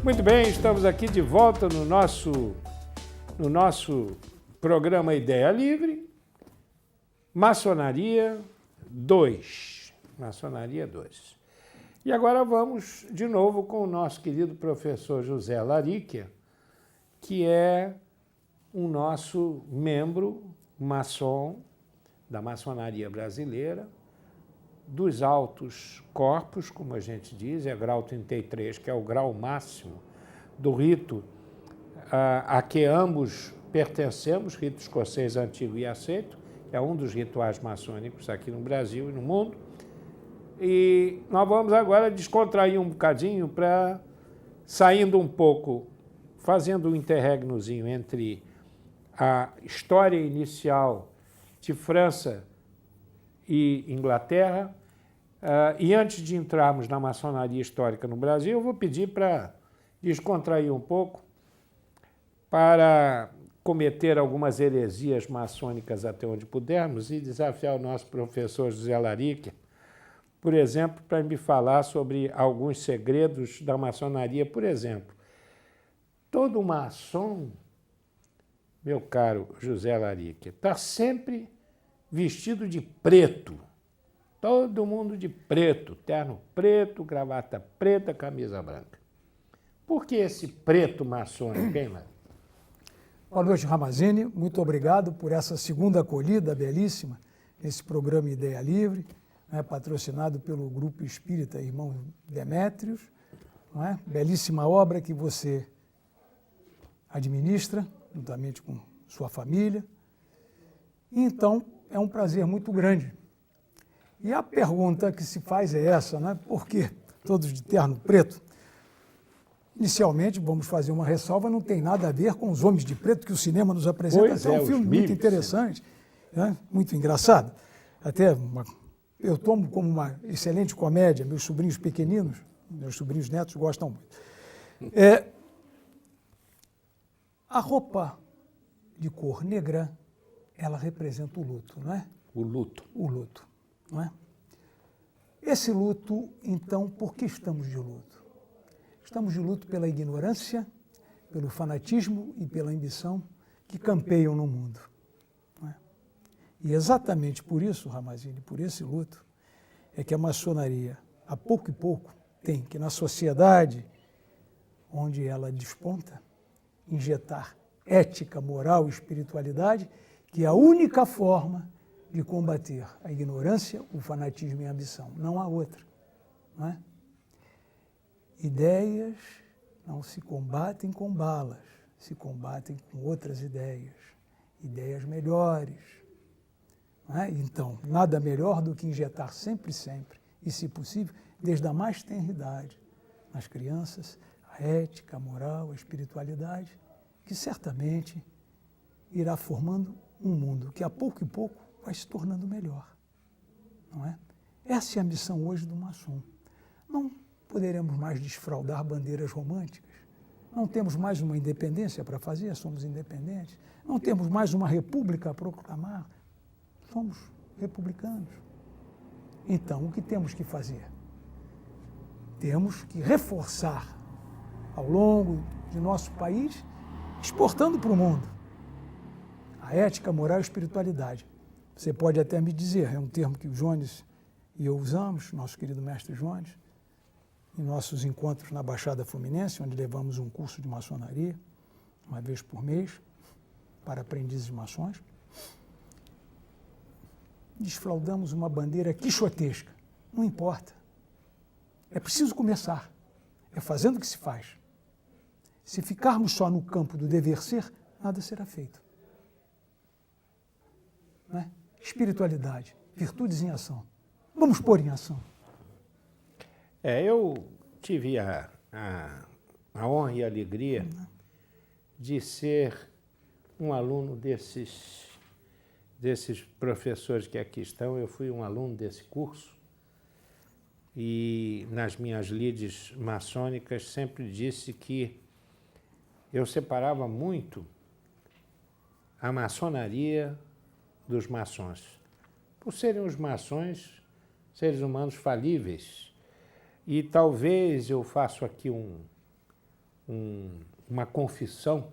Muito bem, estamos aqui de volta no nosso programa Ideia Livre, Maçonaria 2. Maçonaria 2. E agora vamos de novo com o nosso querido professor José Lariquia, que é um nosso membro maçom da maçonaria brasileira, dos altos corpos, como a gente diz, é grau 33, que é o grau máximo do rito a que ambos pertencemos, rito escocês antigo e aceito, é um dos rituais maçônicos aqui no Brasil e no mundo. E nós vamos agora descontrair um bocadinho para, saindo um pouco, fazendo um interregnozinho entre a história inicial de França e Inglaterra. E antes de entrarmos na maçonaria histórica no Brasil, eu vou pedir para descontrair um pouco, para cometer algumas heresias maçônicas até onde pudermos e desafiar o nosso professor José Lariquia, por exemplo, para me falar sobre alguns segredos da maçonaria. Por exemplo, todo maçom, meu caro José Lariquia, está sempre vestido de preto. Todo mundo de preto, terno preto, gravata preta, camisa branca. Por que esse preto maçônico, hein, Lariquia? Boa noite, Ramazini. Muito obrigado por essa segunda acolhida belíssima nesse programa Ideia Livre, patrocinado pelo Grupo Espírita Irmãos Demétrios. Belíssima obra que você administra, juntamente com sua família. Então, é um prazer muito grande. E a pergunta que se faz é essa, né? Por que todos de terno preto? Inicialmente, vamos fazer uma ressalva, não tem nada a ver com os Homens de Preto que o cinema nos apresenta. Pois é um filme muito interessante, né? Muito engraçado. Eu tomo como uma excelente comédia, meus sobrinhos pequeninos, meus sobrinhos netos gostam muito. A roupa de cor negra, ela representa o luto, não é? O luto. O luto, não é? Esse luto, então, por que estamos de luto? Estamos de luto pela ignorância, pelo fanatismo e pela ambição que campeiam no mundo. Não é? E exatamente por isso, Ramazini, por esse luto, é que a maçonaria, a pouco e pouco, tem que, na sociedade onde ela desponta, injetar ética, moral e espiritualidade, que é a única forma de combater a ignorância, o fanatismo e a ambição. Não há outra. Não é? Ideias não se combatem com balas, se combatem com outras ideias, ideias melhores. Não é? Então, nada melhor do que injetar sempre, e se possível, desde a mais tenra idade, nas crianças, a ética, a moral, a espiritualidade, que certamente irá formando um mundo que a pouco e pouco vai se tornando melhor. Não é? Essa é a missão hoje do maçom. Não poderemos mais desfraldar bandeiras românticas. Não temos mais uma independência para fazer, somos independentes. Não temos mais uma república a proclamar, somos republicanos. Então, o que temos que fazer? Temos que reforçar ao longo de nosso país, exportando para o mundo a ética, moral e espiritualidade. Você pode até me dizer, é um termo que o Jones e eu usamos, nosso querido mestre Jones, em nossos encontros na Baixada Fluminense, onde levamos um curso de maçonaria, uma vez por mês, para aprendizes maçons. Desfraudamos uma bandeira quixotesca. Não importa. É preciso começar. É fazendo o que se faz. Se ficarmos só no campo do dever ser, nada será feito. Não é? Espiritualidade. Virtudes em ação. Vamos pôr em ação. Eu tive a honra e a alegria de ser um aluno desses professores que aqui estão. Eu fui um aluno desse curso e nas minhas lides maçônicas sempre disse que eu separava muito a maçonaria dos maçons. Por serem os maçons seres humanos falíveis. E talvez eu faço aqui uma confissão,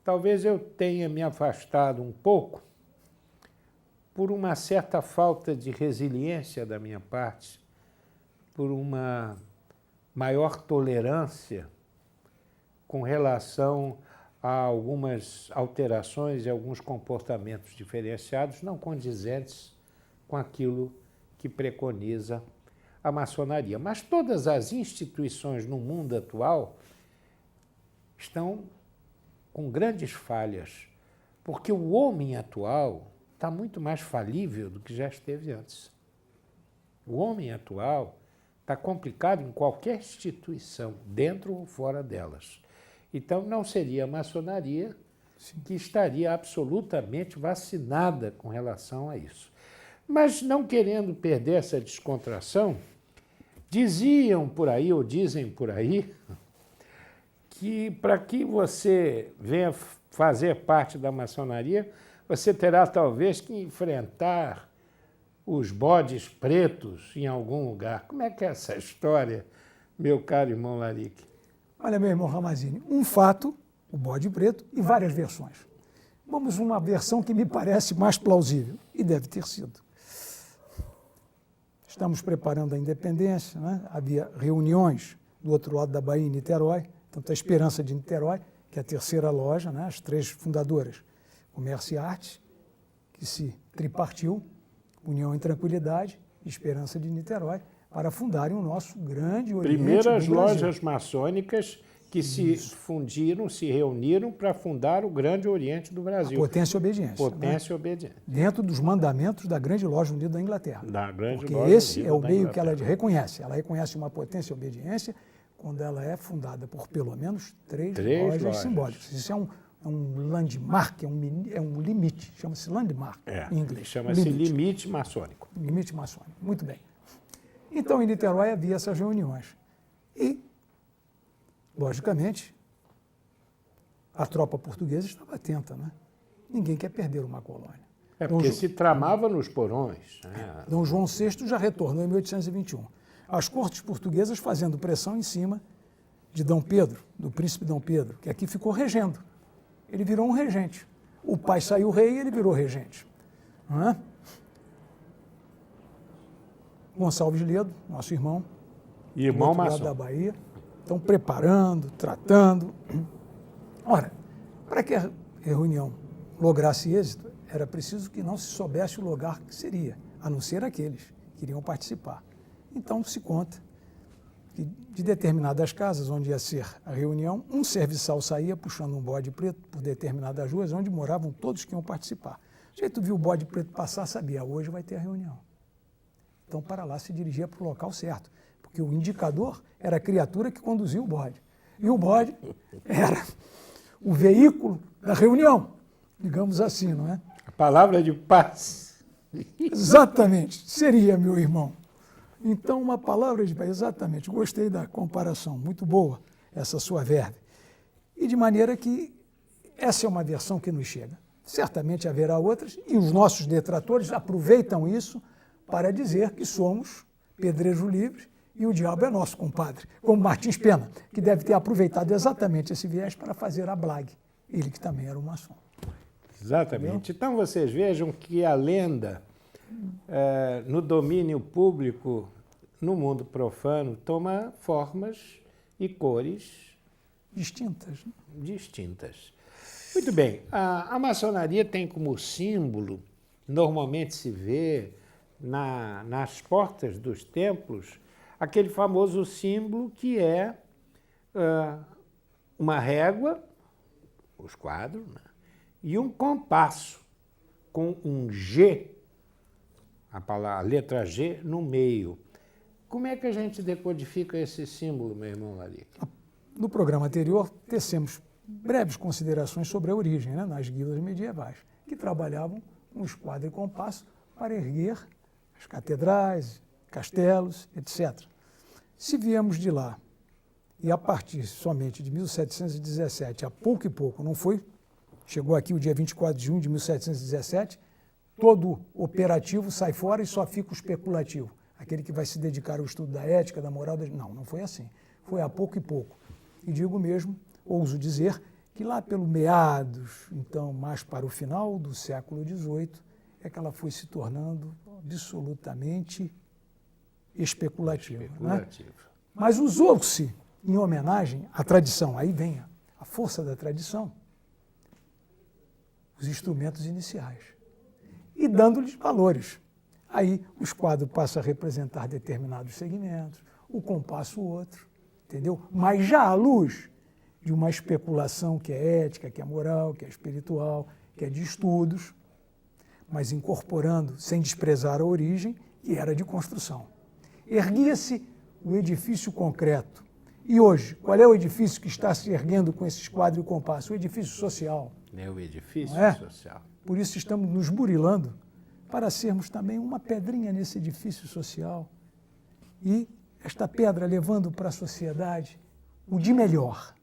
talvez eu tenha me afastado um pouco por uma certa falta de resiliência da minha parte, por uma maior tolerância com relação a algumas alterações e alguns comportamentos diferenciados não condizentes com aquilo que preconiza a maçonaria. Mas todas as instituições no mundo atual estão com grandes falhas, porque o homem atual está muito mais falível do que já esteve antes. O homem atual está complicado em qualquer instituição, dentro ou fora delas. Então, não seria a maçonaria que estaria absolutamente vacinada com relação a isso. Mas, não querendo perder essa descontração, diziam por aí, ou dizem por aí, que para que você venha fazer parte da maçonaria, você terá talvez que enfrentar os bodes pretos em algum lugar. Como é que é essa história, meu caro irmão Larique? Olha, meu irmão Ramazzini, um fato, o bode preto, e várias versões. Vamos uma versão que me parece mais plausível, e deve ter sido. Estamos preparando a independência, né? Havia reuniões do outro lado da Bahia, em Niterói, tanto a Esperança de Niterói, que é a terceira loja, né? As três fundadoras, Comércio e Arte, que se tripartiu, União em Tranquilidade e Esperança de Niterói, para fundarem o nosso grande Oriente Primeiras do Brasil. lojas maçônicas que se fundiram, se reuniram para fundar o grande Oriente do Brasil. A Potência e Obediência. Potência e Obediência. Dentro dos mandamentos da Grande Loja Unida da Inglaterra. Da Grande Porque Loja esse Unida é o da meio que ela Inglaterra. reconhece. Ela reconhece uma potência e obediência quando ela é fundada por pelo menos três lojas simbólicas. Isso é um landmark, é um limite, chama-se landmark em inglês. Chama-se limite maçônico. Limite maçônico, muito bem. Então, em Niterói havia essas reuniões. E, logicamente, a tropa portuguesa estava atenta, né? Ninguém quer perder uma colônia. Porque se tramava nos porões. Né? Dom João VI já retornou em 1821. As cortes portuguesas fazendo pressão em cima de Dom Pedro, do príncipe Dom Pedro, que aqui ficou regendo. Ele virou um regente. O pai saiu rei e ele virou regente. Não é? Gonçalves Ledo, nosso irmão, Irmão do outro lado maçom. da Bahia, estão preparando, tratando. Ora, para que a reunião lograsse êxito, era preciso que não se soubesse o lugar que seria, a não ser aqueles que iriam participar. Então, se conta que de determinadas casas onde ia ser a reunião, um serviçal saía puxando um bode preto por determinadas ruas onde moravam todos que iam participar. O jeito viu o bode preto passar, sabia, hoje vai ter a reunião. Então, para lá se dirigia para o local certo, porque o indicador era a criatura que conduzia o bode. E o bode era o veículo da reunião, digamos assim, não é? A palavra de paz. Exatamente, seria, meu irmão. Então, uma palavra de paz, exatamente. Gostei da comparação, muito boa essa sua verve. E de maneira que essa é uma versão que nos chega. Certamente haverá outras, e os nossos detratores aproveitam isso para dizer que somos pedreiro livre e o diabo é nosso compadre, como Martins Pena, que deve ter aproveitado exatamente esse viés para fazer a blague, ele que também era um maçom. Exatamente. Então, vocês vejam que a lenda, no domínio público, no mundo profano, toma formas e cores Distintas. Né? distintas. Muito bem. A maçonaria tem como símbolo, normalmente se vê nas portas dos templos, aquele famoso símbolo que é uma régua, os quadros, né? E um compasso com um G a letra G no meio. Como é que a gente decodifica esse símbolo, meu irmão Larica? No programa anterior, tecemos breves considerações sobre a origem, né, nas guildas medievais, que trabalhavam com esquadro e compasso para erguer as catedrais, castelos, etc. Se viemos de lá, e a partir somente de 1717, a pouco e pouco, não foi? Chegou aqui o dia 24 de junho de 1717, todo operativo sai fora e só fica o especulativo. Aquele que vai se dedicar ao estudo da ética, da moral... Não foi assim. Foi a pouco e pouco. E digo mesmo, ouso dizer, que lá pelo meados, então mais para o final do século XVIII, é que ela foi se tornando absolutamente especulativa. Especulativo. Né? Mas usou-se em homenagem à tradição, aí vem a força da tradição, os instrumentos iniciais, e dando-lhes valores. Aí o esquadro passa a representar determinados segmentos, o compasso outro, entendeu? Mas já à luz de uma especulação que é ética, que é moral, que é espiritual, que é de estudos, mas incorporando, sem desprezar a origem, que era de construção. Erguia-se o edifício concreto. E hoje, qual é o edifício que está se erguendo com esse esquadro e compasso? O edifício social. É o edifício social. Por isso estamos nos burilando para sermos também uma pedrinha nesse edifício social. E esta pedra levando para a sociedade o de melhor.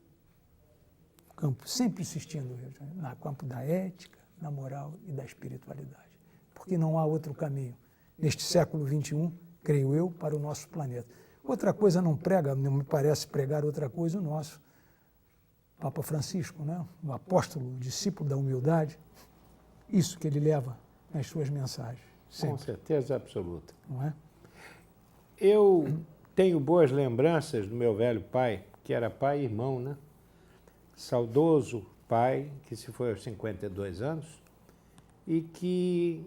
O campo sempre insistindo no campo da ética, da moral e da espiritualidade. Porque não há outro caminho neste século XXI, creio eu, para o nosso planeta. Outra coisa não me parece pregar outra coisa o nosso Papa Francisco, né? O apóstolo, o discípulo da humildade, isso que ele leva nas suas mensagens. Sempre. Com certeza absoluta. Não é? Eu tenho boas lembranças do meu velho pai, que era pai e irmão, né? Saudoso pai, que se foi aos 52 anos, e que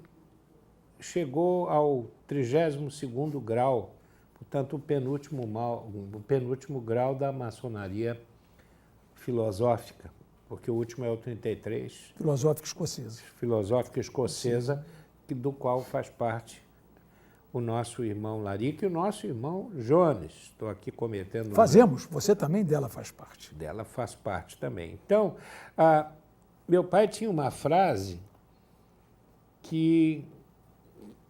chegou ao 32º grau, portanto, o penúltimo grau da maçonaria filosófica, porque o último é o 33. Filosófica escocesa. Filosófica escocesa, do qual faz parte o nosso irmão Larica e o nosso irmão Jones. Estou aqui cometendo... Fazemos, você também dela faz parte. Dela faz parte também. Então, meu pai tinha uma frase que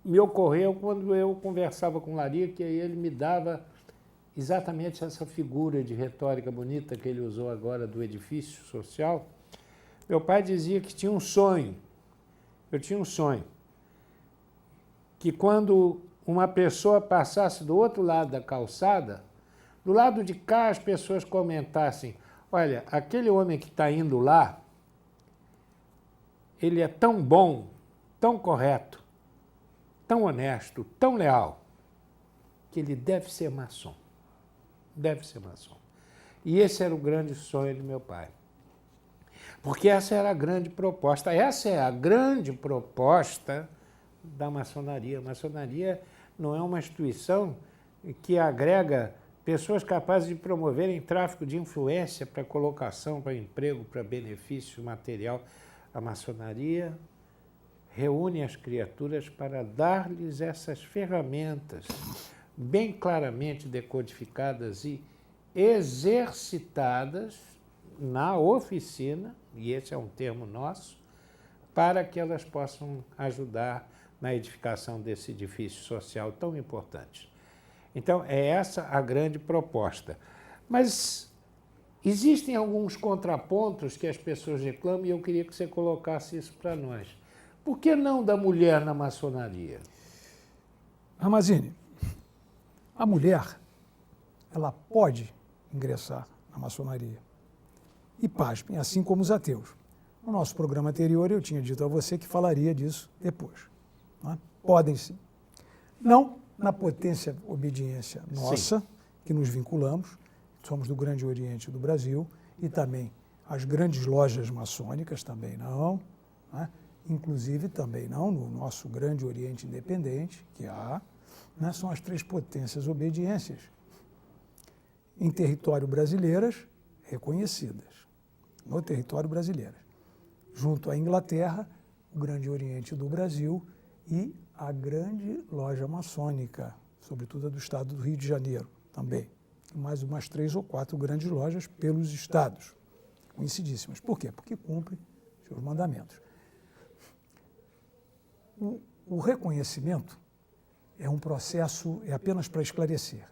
me ocorreu quando eu conversava com Larica, e ele me dava exatamente essa figura de retórica bonita que ele usou agora do edifício social. Meu pai dizia que tinha um sonho. Eu tinha um sonho. Que quando uma pessoa passasse do outro lado da calçada, do lado de cá as pessoas comentassem: olha, aquele homem que está indo lá, ele é tão bom, tão correto, tão honesto, tão leal, que ele deve ser maçom. Deve ser maçom. E esse era o grande sonho de meu pai. Porque essa era a grande proposta. Essa é a grande proposta da maçonaria. A maçonaria não é uma instituição que agrega pessoas capazes de promoverem tráfico de influência para colocação, para emprego, para benefício material. A maçonaria reúne as criaturas para dar-lhes essas ferramentas bem claramente decodificadas e exercitadas na oficina, e esse é um termo nosso, para que elas possam ajudar na edificação desse edifício social tão importante. Então, é essa a grande proposta. Mas existem alguns contrapontos que as pessoas reclamam e eu queria que você colocasse isso para nós. Por que não da mulher na maçonaria? Ramazini, a mulher, ela pode ingressar na maçonaria. E pasmem, assim como os ateus. No nosso programa anterior, eu tinha dito a você que falaria disso depois. Não é? Podem sim. Não na potência obediência nossa, sim, que nos vinculamos, somos do Grande Oriente do Brasil, e também as grandes lojas maçônicas também não, né? Inclusive também não no nosso Grande Oriente Independente, que há, né? São as 3 potências obediências em território brasileiras reconhecidas, no território brasileiro, junto à Inglaterra, o Grande Oriente do Brasil e a grande loja maçônica, sobretudo a do estado do Rio de Janeiro também. Mais umas 3 ou 4 grandes lojas pelos estados, conhecidíssimas. Por quê? Porque cumprem seus mandamentos. O reconhecimento é um processo, é apenas para esclarecer,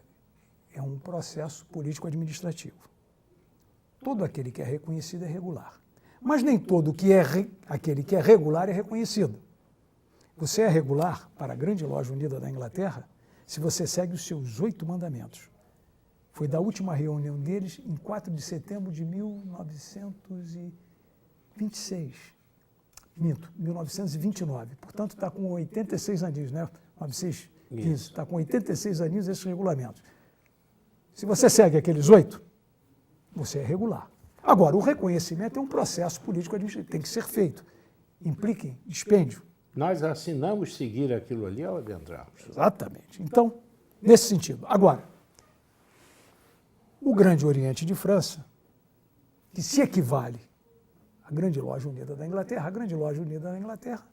é um processo político-administrativo. Todo aquele que é reconhecido é regular. Mas nem todo aquele que é regular é reconhecido. Você é regular para a Grande Loja Unida da Inglaterra se você segue os seus 8 mandamentos. Foi da última reunião deles em 4 de setembro de 1926. Minto, 1929. Portanto, está com 86 aninhos, né? 915. Está com 86 aninhos esses regulamentos. Se você segue aqueles 8, você é regular. Agora, o reconhecimento é um processo político-administrativo, tem que ser feito. Implica em dispêndio. Nós assinamos seguir aquilo ali ao adentrarmos. Exatamente. Então, nesse sentido. Agora, o Grande Oriente de França, que se equivale à Grande Loja Unida da Inglaterra, a Grande Loja Unida da Inglaterra,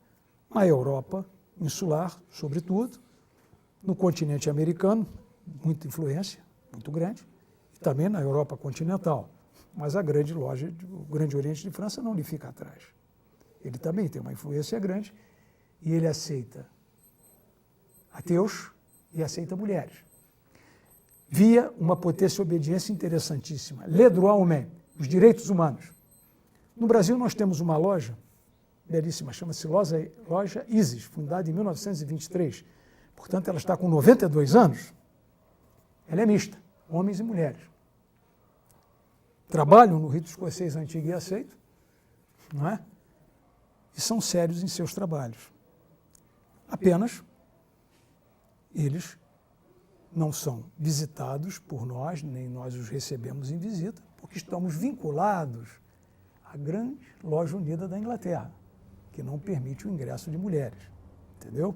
na Europa insular, sobretudo, no continente americano, muita influência, muito grande, e também na Europa continental. Mas a Grande Loja, o Grande Oriente de França não lhe fica atrás. Ele também tem uma influência grande e ele aceita ateus e aceita mulheres. Via uma potência e obediência interessantíssima. Le droit humain, os direitos humanos. No Brasil nós temos uma loja belíssima, chama-se Loja Isis, fundada em 1923. Portanto, ela está com 92 anos. Ela é mista, homens e mulheres. Trabalham no rito escocês antigo e aceito, não é? E são sérios em seus trabalhos. Apenas eles não são visitados por nós, nem nós os recebemos em visita, porque estamos vinculados à Grande Loja Unida da Inglaterra, que não permite o ingresso de mulheres, entendeu?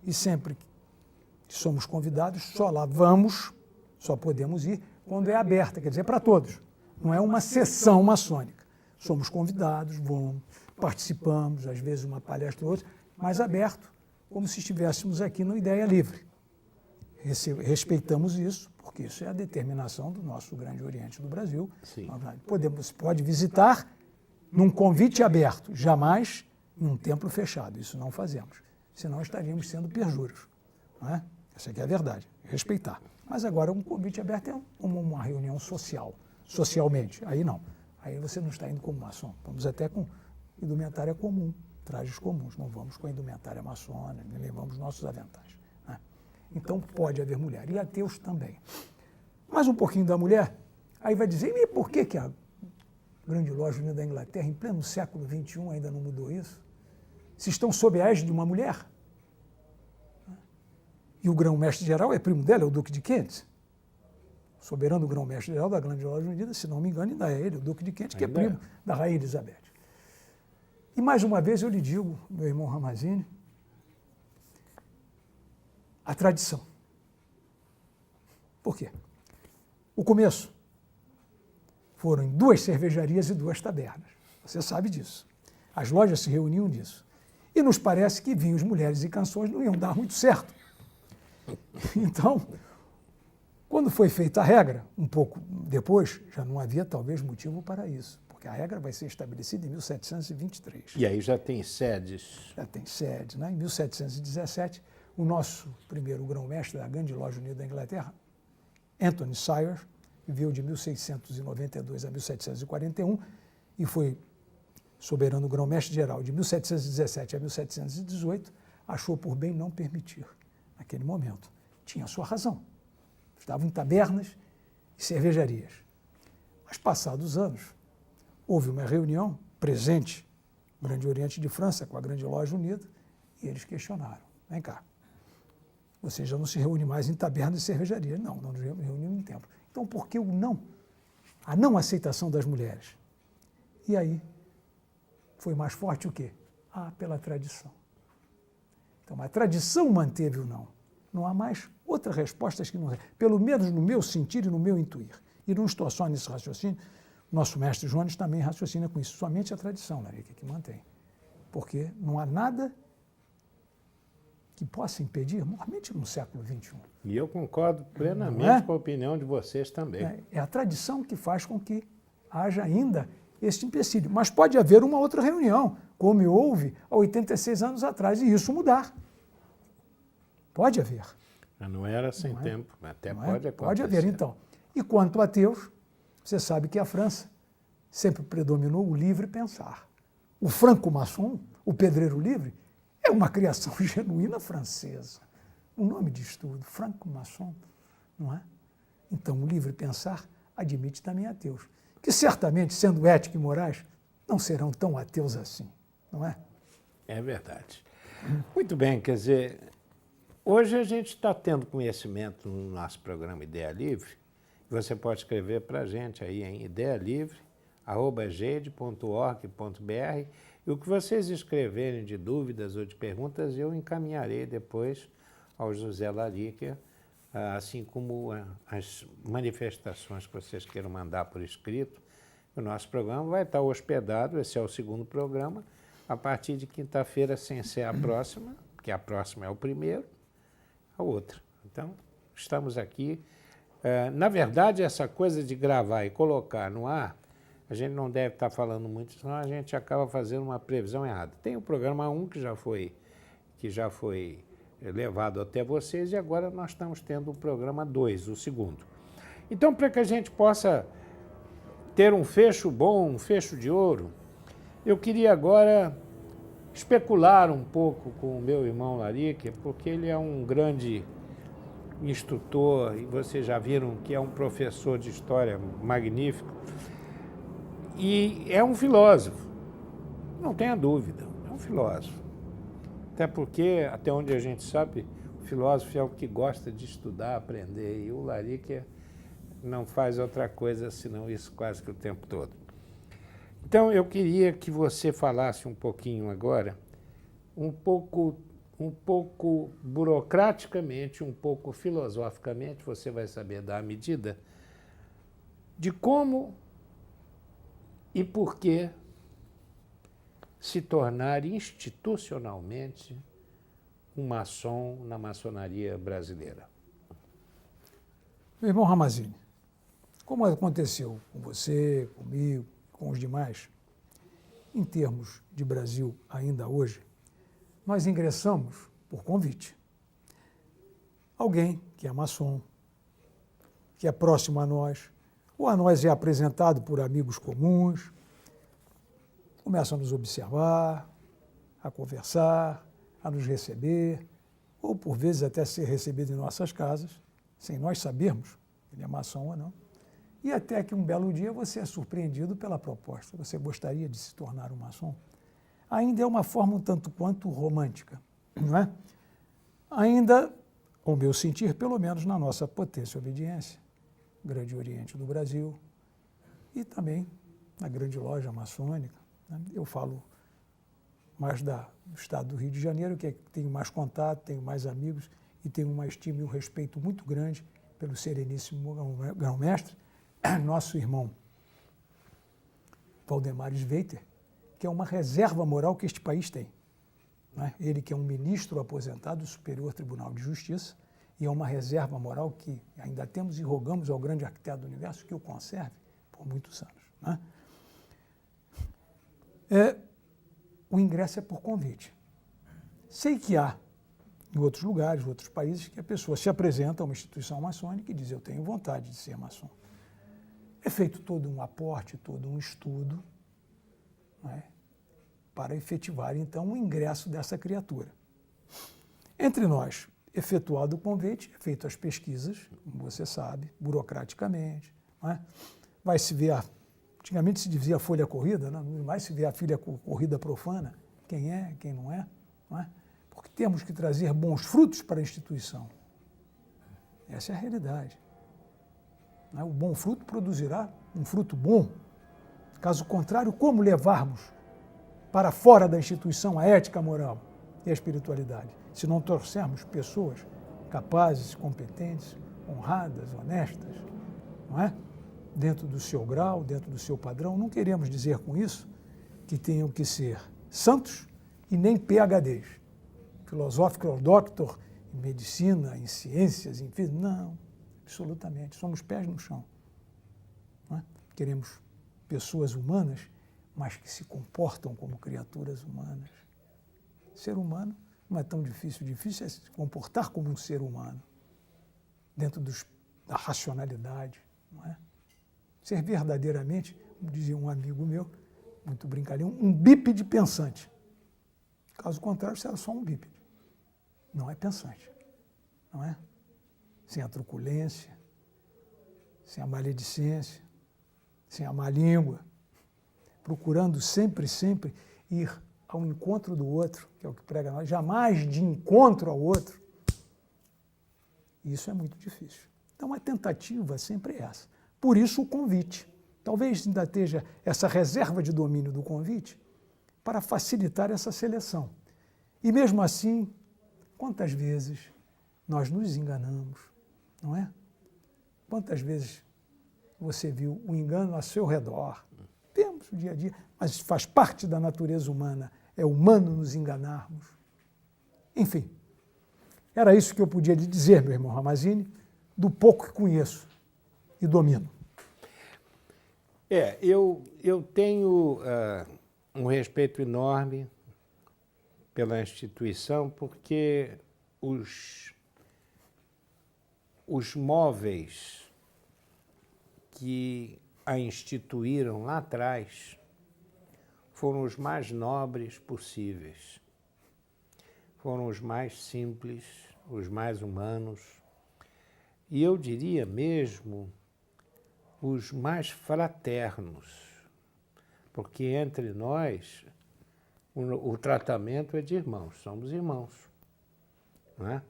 E sempre que somos convidados, só lá vamos, só podemos ir quando é aberta, quer dizer, para todos. Não é uma sessão maçônica. Somos convidados, vamos, participamos, às vezes uma palestra ou outra, mas aberto, como se estivéssemos aqui no Ideia Livre. Respeitamos isso, porque isso é a determinação do nosso Grande Oriente do Brasil. Sim. Você pode visitar num convite aberto, jamais em um templo fechado. Isso não fazemos. Senão estaríamos sendo perjúrios. Não é? Essa aqui é a verdade, respeitar. Mas agora um convite aberto é como uma reunião social, socialmente. Aí não. Aí você não está indo como maçom. Vamos até com indumentária comum, trajes comuns. Não vamos com a indumentária maçônica, nem levamos nossos aventais. Né? Então pode haver mulher. E ateus também. Mais um pouquinho da mulher, aí vai dizer, e por que a Grande Loja Unida da Inglaterra, em pleno século XXI, ainda não mudou isso? Se estão sob a égide de uma mulher. E o grão-mestre-geral é primo dela, é o Duque de Kent. O soberano grão-mestre-geral da Grande Loja Unida, se não me engano, ainda é ele, o Duque de Kent, que é primo da Rainha Elizabeth. E mais uma vez eu lhe digo, meu irmão Ramazzini, a tradição. Por quê? O começo foram em 2 cervejarias e 2 tabernas. Você sabe disso. As lojas se reuniam nisso. E nos parece que vinhos, mulheres e canções não iam dar muito certo. Então, quando foi feita a regra, um pouco depois, já não havia talvez motivo para isso, porque a regra vai ser estabelecida em 1723. E aí já tem sedes. Já tem sedes, né? Em 1717, o nosso primeiro grão-mestre da Grande Loja Unida da Inglaterra, Anthony Sire, viveu de 1692 a 1741 e foi soberano grão-mestre-geral de 1717 a 1718, achou por bem não permitir, naquele momento. Tinha sua razão. Estavam em tabernas e cervejarias. Mas, passados os anos, houve uma reunião presente no Grande Oriente de França com a Grande Loja Unida e eles questionaram. Vem cá, você já não se reúne mais em tabernas e cervejarias. Não, não nos reunimos em templo. Então, por que a não aceitação das mulheres? E aí, foi mais forte o quê? Pela tradição. Então, a tradição manteve o não. Não há mais outras respostas que não... Pelo menos no meu sentir e no meu intuir. E não estou só nesse raciocínio. Nosso mestre Jones também raciocina com isso. Somente a tradição, Larica, que mantém. Porque não há nada que possa impedir, mormente no século XXI. E eu concordo plenamente com a opinião de vocês também. É a tradição que faz com que haja ainda este empecilho. Mas pode haver uma outra reunião, como houve há 86 anos atrás, e isso mudar. Pode haver. Mas não era sem tempo, até pode acontecer. Pode haver, então. E quanto a ateus, você sabe que a França sempre predominou o livre pensar. O franco-maçom, o pedreiro livre, é uma criação genuína francesa. O nome de estudo, franco-maçom, não é? Então, o livre pensar admite também ateus, que certamente, sendo éticos e morais, não serão tão ateus assim, não é? É verdade. Muito bem, quer dizer, hoje a gente está tendo conhecimento no nosso programa Ideia Livre. Você pode escrever para a gente aí em ideialivre@gede.org.br, e o que vocês escreverem de dúvidas ou de perguntas eu encaminharei depois ao José Larica, assim como as manifestações que vocês queiram mandar por escrito. O nosso programa vai estar hospedado, esse é o segundo programa, a partir de quinta-feira, sem ser a próxima, porque a próxima é o primeiro, a outra. Então, estamos aqui. Na verdade, essa coisa de gravar e colocar no ar, a gente não deve estar falando muito, senão a gente acaba fazendo uma previsão errada. Tem o programa 1 que já foi levado até vocês, e agora nós estamos tendo o programa 2, o segundo. Então, para que a gente possa ter um fecho bom, um fecho de ouro, eu queria agora especular um pouco com o meu irmão Larica, porque ele é um grande instrutor, e vocês já viram que é um professor de história magnífico, e é um filósofo, não tenha dúvida, é um filósofo. Até porque, até onde a gente sabe, o filósofo é o que gosta de estudar, aprender, e o Larica não faz outra coisa senão isso quase que o tempo todo. Então, eu queria que você falasse um pouquinho agora, um pouco burocraticamente, um pouco filosoficamente, você vai saber dar a medida, de como e por que se tornar institucionalmente um maçom na maçonaria brasileira. Meu irmão Ramazzini, como aconteceu com você, comigo, com os demais, em termos de Brasil ainda hoje, nós ingressamos por convite. Alguém que é maçom, que é próximo a nós, ou a nós é apresentado por amigos comuns, começa a nos observar, a conversar, a nos receber, ou por vezes até ser recebido em nossas casas, sem nós sabermos se ele é maçom ou não. E até que um belo dia você é surpreendido pela proposta. Você gostaria de se tornar um maçom? Ainda é uma forma um tanto quanto romântica, não é? Ainda, ao meu sentir, pelo menos na nossa potência e obediência, Grande Oriente do Brasil e também na grande loja maçônica. Eu falo mais do estado do Rio de Janeiro, que tenho mais contato, tenho mais amigos e tenho uma estima e um respeito muito grande pelo sereníssimo grão-mestre, nosso irmão Valdemar Sveiter, que é uma reserva moral que este país tem. Né? Ele que é um ministro aposentado do Superior Tribunal de Justiça, e é uma reserva moral que ainda temos e rogamos ao grande arquiteto do universo que o conserve por muitos anos. Né? O ingresso é por convite. Sei que há, em outros lugares, em outros países, que a pessoa se apresenta a uma instituição maçônica e diz: eu tenho vontade de ser maçom. É feito todo um aporte, todo um estudo, né, para efetivar, então, o ingresso dessa criatura. Entre nós, efetuado o convite, é feito as pesquisas, como você sabe, burocraticamente, né? Vai se ver, antigamente se dizia a folha corrida, não mais se vê a folha corrida profana, quem é, quem não é, porque temos que trazer bons frutos para a instituição. Essa é a realidade. O bom fruto produzirá um fruto bom. Caso contrário, como levarmos para fora da instituição a ética, a moral e a espiritualidade, se não trouxermos pessoas capazes, competentes, honradas, honestas, não é? Dentro do seu grau, dentro do seu padrão? Não queremos dizer com isso que tenham que ser santos e nem PhDs. filosófico, ou doutor em medicina, em ciências, em física. Não, absolutamente. Somos pés no chão. Não é? Queremos pessoas humanas, mas que se comportam como criaturas humanas. Ser humano não é tão difícil. Difícil é se comportar como um ser humano, dentro da racionalidade. Não é? Ser verdadeiramente, como dizia um amigo meu, muito brincalhão, um bípede pensante. Caso contrário, será só um bípede. Não é pensante. Não é? Sem a truculência, sem a maledicência, sem a má língua, procurando sempre ir ao encontro do outro, que é o que prega nós, jamais de encontro ao outro. Isso é muito difícil. Então, a tentativa sempre é essa. Por isso, o convite. Talvez ainda esteja essa reserva de domínio do convite para facilitar essa seleção. E mesmo assim, quantas vezes nós nos enganamos, não é? Quantas vezes você viu o engano a seu redor? Temos o dia a dia, mas faz parte da natureza humana. É humano nos enganarmos. Enfim, era isso que eu podia lhe dizer, meu irmão Ramazzini, do pouco que conheço e domino. Eu tenho um respeito enorme pela instituição, porque os móveis que a instituíram lá atrás foram os mais nobres possíveis. Foram os mais simples, os mais humanos, e eu diria mesmo os mais fraternos, porque entre nós o tratamento é de irmãos, somos irmãos, não é?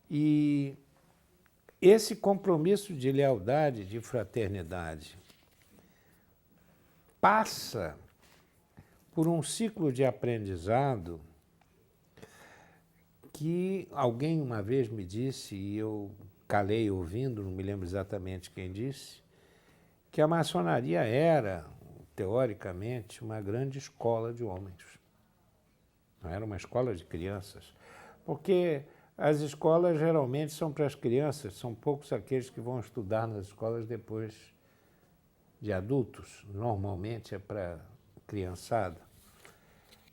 E esse compromisso de lealdade, de fraternidade, passa por um ciclo de aprendizado que alguém uma vez me disse, e eu calei ouvindo, não me lembro exatamente quem disse, que a maçonaria era, teoricamente, uma grande escola de homens. Não era uma escola de crianças. Porque as escolas geralmente são para as crianças, são poucos aqueles que vão estudar nas escolas depois de adultos. Normalmente é para criançada.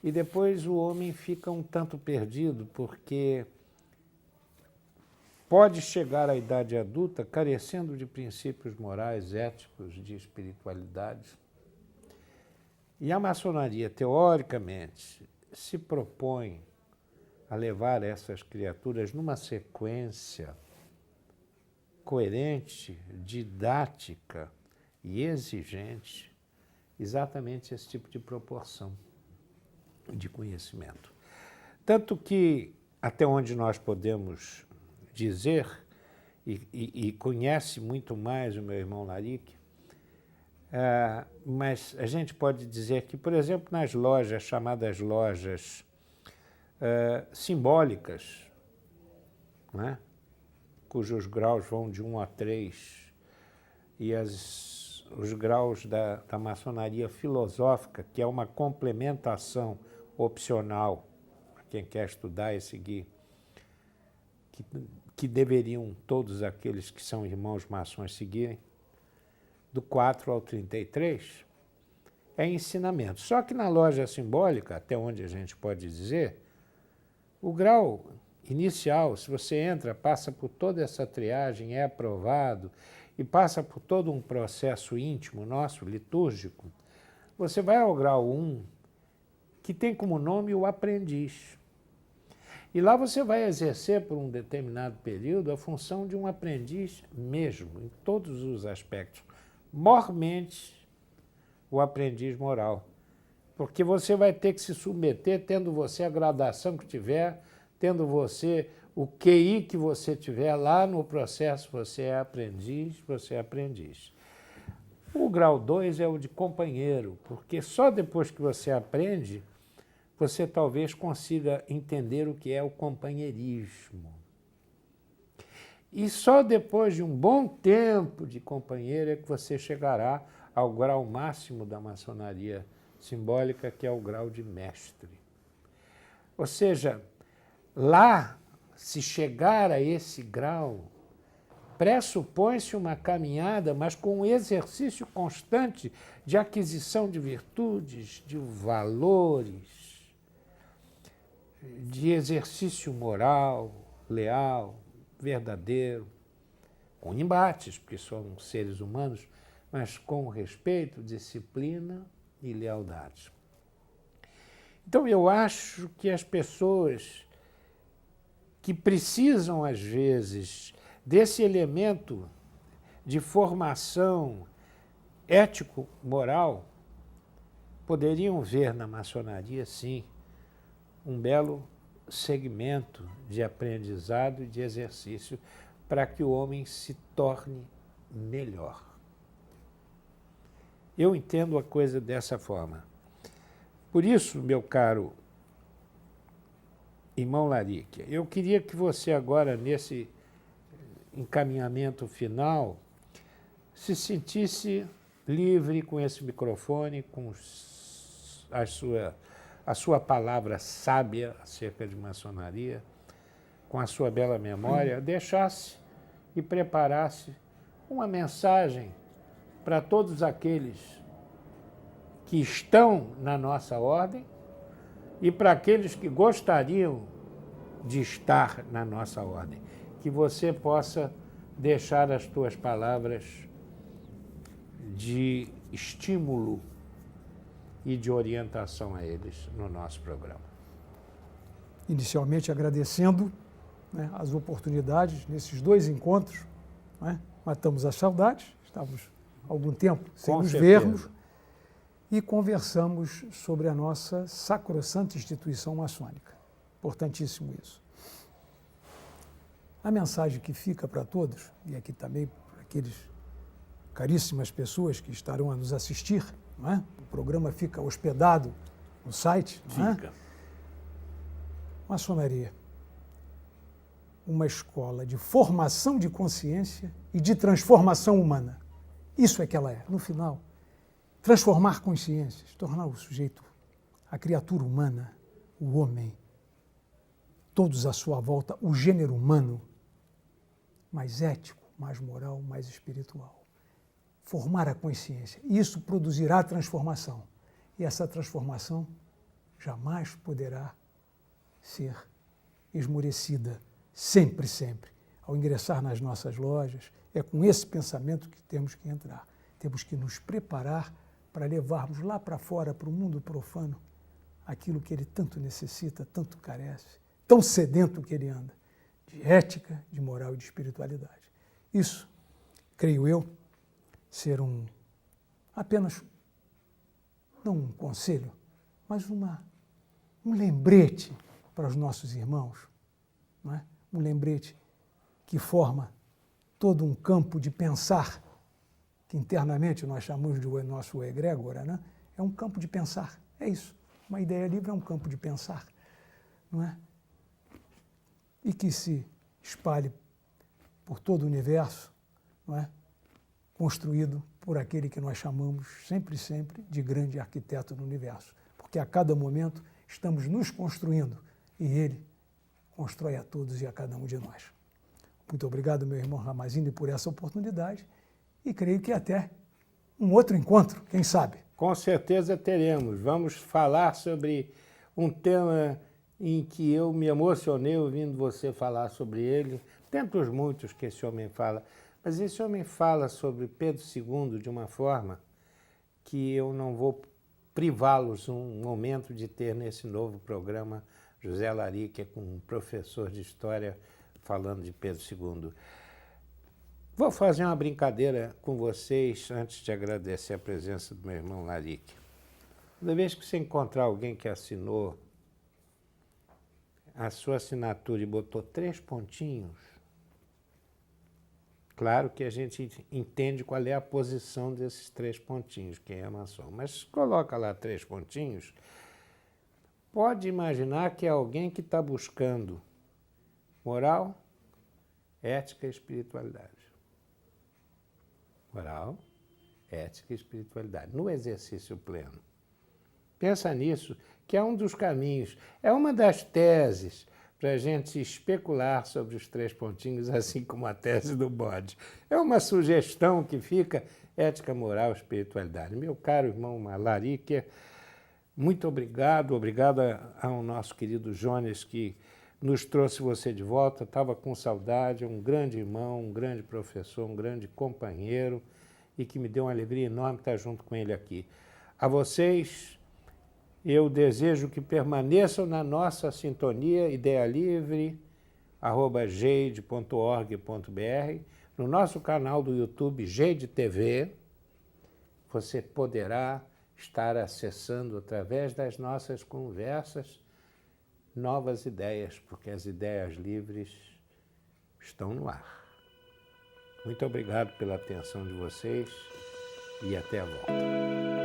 E depois o homem fica um tanto perdido, porque pode chegar à idade adulta carecendo de princípios morais, éticos, de espiritualidade. E a maçonaria, teoricamente, se propõe a levar essas criaturas numa sequência coerente, didática e exigente, exatamente esse tipo de proporção de conhecimento. Tanto que, até onde nós podemos dizer, e conhece muito mais o meu irmão Larique, mas a gente pode dizer que, por exemplo, nas lojas, chamadas lojas simbólicas, não é? Cujos graus vão de 1 a 3, e os graus da maçonaria filosófica, que é uma complementação opcional para quem quer estudar e seguir, que deveriam todos aqueles que são irmãos maçons seguirem, do 4 ao 33, é ensinamento. Só que na loja simbólica, até onde a gente pode dizer, o grau inicial, se você entra, passa por toda essa triagem, é aprovado, e passa por todo um processo íntimo nosso, litúrgico, você vai ao grau 1, que tem como nome o aprendiz. E lá você vai exercer por um determinado período a função de um aprendiz mesmo, em todos os aspectos. Mormente o aprendiz moral. Porque você vai ter que se submeter, tendo você a gradação que tiver, tendo você o QI que você tiver lá no processo, você é aprendiz, você é aprendiz. O grau 2 é o de companheiro, porque só depois que você aprende, você talvez consiga entender o que é o companheirismo. E só depois de um bom tempo de companheiro é que você chegará ao grau máximo da maçonaria simbólica, que é o grau de mestre. Ou seja, lá, se chegar a esse grau, pressupõe-se uma caminhada, mas com um exercício constante de aquisição de virtudes, de valores, de exercício moral, leal, verdadeiro, com embates, porque somos seres humanos, mas com respeito, disciplina e lealdade. Então, eu acho que as pessoas que precisam, às vezes, desse elemento de formação ético-moral, poderiam ver na maçonaria, sim, um belo segmento de aprendizado e de exercício para que o homem se torne melhor. Eu entendo a coisa dessa forma. Por isso, meu caro irmão Larique, eu queria que você agora, nesse encaminhamento final, se sentisse livre com esse microfone, com a sua palavra sábia acerca de maçonaria, com a sua bela memória, deixasse e preparasse uma mensagem para todos aqueles que estão na nossa ordem e para aqueles que gostariam de estar na nossa ordem. Que você possa deixar as tuas palavras de estímulo e de orientação a eles no nosso programa. Inicialmente agradecendo, né, as oportunidades nesses 2 encontros, né, matamos as saudades, estávamos há algum tempo sem nos vermos e conversamos sobre a nossa sacrossanta instituição maçônica. Importantíssimo isso. A mensagem que fica para todos, e aqui também para aqueles caríssimas pessoas que estarão a nos assistir, não é? O programa fica hospedado no site. Não é? Fica. Maçonaria, uma escola de formação de consciência e de transformação humana. Isso é que ela é, no final. Transformar consciências, tornar o sujeito, a criatura humana, o homem, todos à sua volta, o gênero humano, mais ético, mais moral, mais espiritual. Formar a consciência. Isso produzirá transformação. E essa transformação jamais poderá ser esmorecida, sempre, sempre. Ao ingressar nas nossas lojas, é com esse pensamento que temos que entrar. Temos que nos preparar para levarmos lá para fora, para o mundo profano, aquilo que ele tanto necessita, tanto carece, tão sedento que ele anda, de ética, de moral e de espiritualidade. Isso, creio eu, ser apenas, não um conselho, mas um lembrete para os nossos irmãos, não é? Um lembrete que forma todo um campo de pensar, que internamente nós chamamos de nosso egrégora, né? É um campo de pensar, é isso. Uma ideia livre é um campo de pensar, não é? E que se espalhe por todo o universo, não é? Construído por aquele que nós chamamos sempre, sempre de grande arquiteto do universo. Porque a cada momento estamos nos construindo e ele constrói a todos e a cada um de nós. Muito obrigado, meu irmão Ramazini, por essa oportunidade e creio que até um outro encontro, quem sabe. Com certeza teremos. Vamos falar sobre um tema em que eu me emocionei ouvindo você falar sobre ele, dentre os muitos que esse homem fala, mas esse homem fala sobre Pedro II de uma forma que eu não vou privá-los um momento de ter nesse novo programa José Larique, com um professor de História falando de Pedro II. Vou fazer uma brincadeira com vocês antes de agradecer a presença do meu irmão Larique. Toda vez que você encontrar alguém que assinou a sua assinatura e botou 3 pontinhos, claro que a gente entende qual é a posição desses 3 pontinhos, quem é maçom, mas coloca lá 3 pontinhos, pode imaginar que é alguém que está buscando moral, ética e espiritualidade. Moral, ética e espiritualidade, no exercício pleno. Pensa nisso, que é um dos caminhos, é uma das teses para a gente especular sobre os 3 pontinhos, assim como a tese do bode. É uma sugestão que fica: ética, moral, espiritualidade. Meu caro irmão Larique, muito obrigado. Obrigado ao nosso querido Jones, que nos trouxe você de volta. Estava com saudade, um grande irmão, um grande professor, um grande companheiro, e que me deu uma alegria enorme estar junto com ele aqui. A vocês, eu desejo que permaneçam na nossa sintonia, idealivre@geide.org.br, no nosso canal do YouTube Geide TV. Você poderá estar acessando, através das nossas conversas, novas ideias, porque as ideias livres estão no ar. Muito obrigado pela atenção de vocês e até a volta.